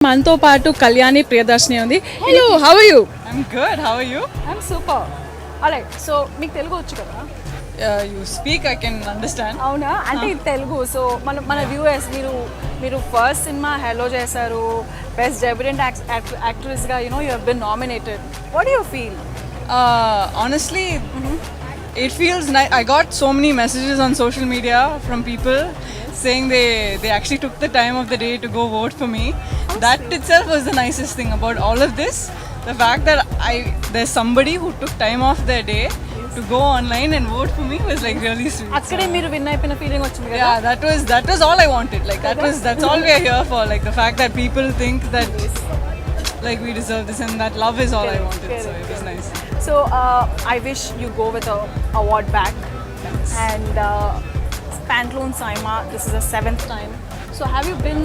మనతో పాటు కళ్యాణి ప్రియదర్శిని ఉంది. Hello, how are you? I'm good. How are you? I'm super. Alright. So మీకు తెలుగు వచ్చు కదా? You speak, I can understand. అవునా? అంటే ఇది తెలుగు. సో మన వ్యూయర్స్, మీరు ఫస్ట్ సినిమా హెలో చేశారు, బెస్ట్ డెబ్యూటెంట్ యాక్ట్రెస్గా you have been nominated. What do you feel? Honestly, it feels nice. I got so many messages on social media from people saying they actually took the time of the day to go vote for me. That itself was the nicest thing about all of this. The fact that there's somebody who took time off their day to go online and vote for me was like really sweet. అక్కడే మీరు win అయిపోయిన feeling వచ్చింది కదా? Yeah, that was all I wanted. Like that's all we are here for. Like the fact that people think that like we deserve this and that love is all I wanted. So it was nice. So I wish you go with a award back. Thanks. And Pantaloon Saima, this is the 7th time. So have you been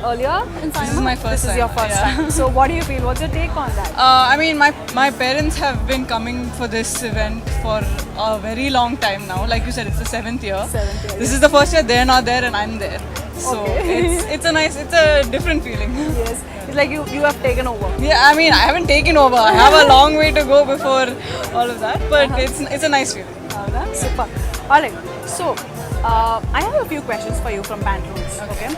earlier in Saima? This is my first This is time, your first yeah. time. So what do you feel? What's your take on that? I mean, my parents have been coming for this event for a very long time now. Like you said, it's the 7th year. 7th year, This is the first year they're not there and I'm there. So Okay. it's a different feeling. Yes. It's like you have taken over. Yeah, I mean, I haven't taken over. I have a long way to go before all of that, but it's a nice feeling. Super. Alright. So I have a few questions for you from Pantaloons. Okay.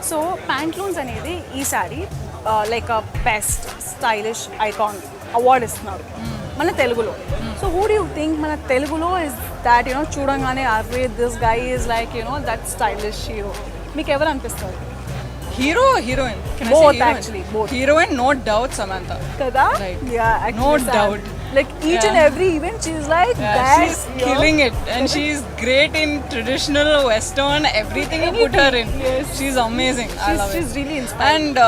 So Pantaloons అనేది ఈసారి like best stylish icon award ఇస్తున్నారు మన తెలుగులో. So who do you think మన తెలుగులో is that చూడంగానే అరే this guy is like that stylish hero? మీకు ఎవరు అనిపిస్తారు? Hero or heroine? Can I Both, say heroine? actually, both. Heroine, no doubt, Samantha. కదా? Right. Yeah, No actually, doubt. Like each and every event she's like Yeah, that. she's killing it, and she's great in traditional Western. Everything you put her in, Yes. she's amazing. I love She's it. really inspiring. And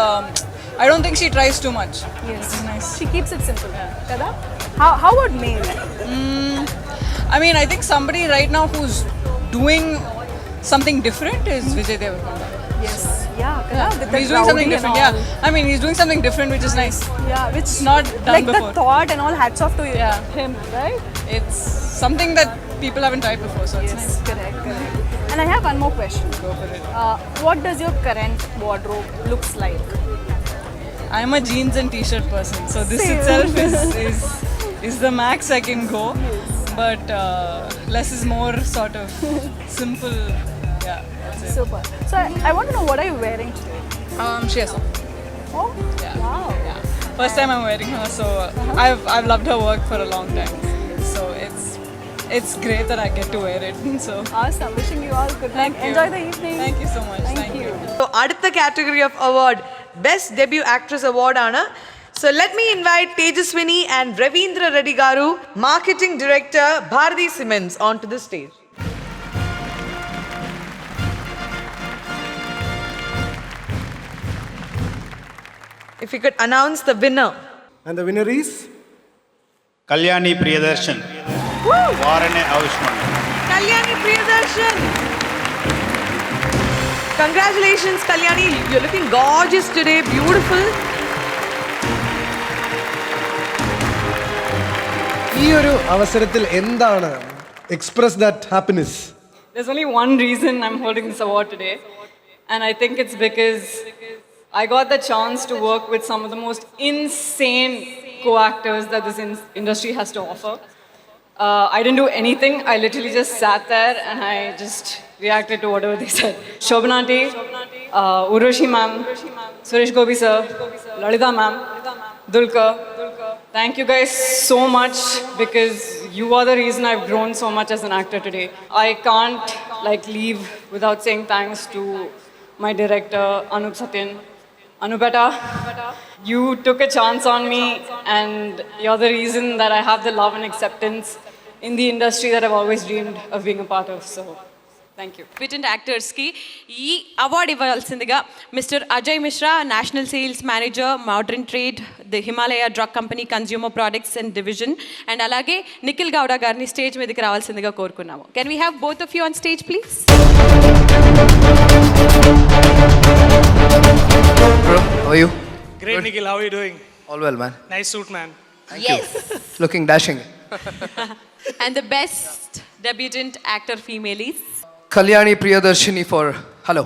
I don't think she tries too much. Yes. Which is nice. She keeps it simple. Kada? How about male? I mean, I think somebody right now who's doing something different is Vijay Deverakonda. Yes. Yeah. Kada? With the He's doing something rowdy and different. all. Yeah, I mean, he's doing something different, which is nice. Yeah, which not done like before. the thought and all. Hats off to you. Yeah. Him, right? It's something that people haven't tried before, so it's Yes. nice. Correct. And I have one more question. Go for it. What does your current wardrobe looks like? I'm a jeans and t-shirt person, so this Same. itself is the max I can go. But less is more, sort of simple. Yeah, that's it. Super. So I want to know, what are you wearing today? She has some. Oh. Yeah. Wow. Yeah. First time I'm wearing her, so I've loved her work for a long time. So it's great that I get to wear it. So Awesome. Wishing you all good luck. Thank you. Enjoy the evening. Thank you so much. Thank you. So അടുത്ത category of award best debut actress award ആണ്. So let me invite Tejaswini and Ravindra Reddy garu, marketing director Bharati Cements, onto the stage. If you could announce the winner. And the winner is Kalyani Priyadarshan. Varane Aushman. Kalyani Priyadarshan. Congratulations, Kalyani. You're looking gorgeous today. Beautiful. ഈ ഒരു അവസരത്തിൽ എന്താണ് express that happiness? there's only one reason I'm holding this award today, and I think it's because I got the chance to work with some of the most insane co-actors that this industry has to offer. I didn't do anything. I literally just sat there and I just reacted to whatever they said. Shobana Aunty, Urvashi ma'am, Suresh Gopi sir, Lalita ma'am, Dulka. Thank you guys so much, because you are the reason I've grown so much as an actor today. I can't leave without saying thanks to my director Anup Satyan. Anubeta, you took a chance on me, and you're the reason that I have the love and acceptance in the industry that I've always dreamed of being a part of. So, thank you. Patent actors ki ee award ivalsindiga Mr. Ajay Mishra, National Sales Manager, Modern Trade, the Himalaya Drug Company Consumer Products and Division, and alage Nikhil Gowda garni stage మీదకి రావాల్సిందిగా కోరుకున్నాము. Can we have both of you on stage, please? Bro, how are you? Great, Nikhil. How are you doing? All well, man. Nice suit, man. Yes. Looking dashing. And the best debutant actor female is Kalyani Priyadarshini for Hello.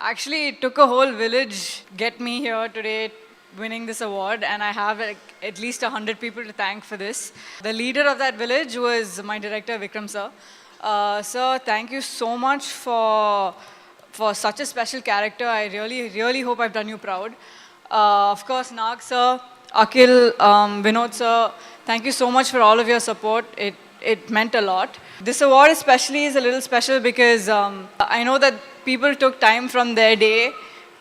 Actually, it took a whole village get me here today winning this award, and I have like, at least 100 people to thank for this. The leader of that village was my director, Vikram sir. Sir, thank you so much for such a special character. I really hope I've done you proud. Of course, Nag sir, Akhil, Vinod sir, thank you so much for all of your support. It meant a lot. This award especially is a little special because I know that people took time from their day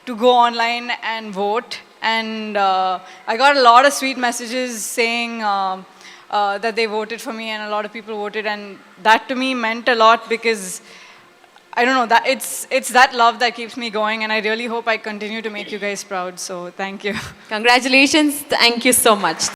to go online and vote. And I got a lot of sweet messages saying that they voted for me, and a lot of people voted. And that to me meant a lot because I don't know, that it's that love that keeps me going, and I really hope I continue to make you guys proud. So thank you. Congratulations. Thank you so much.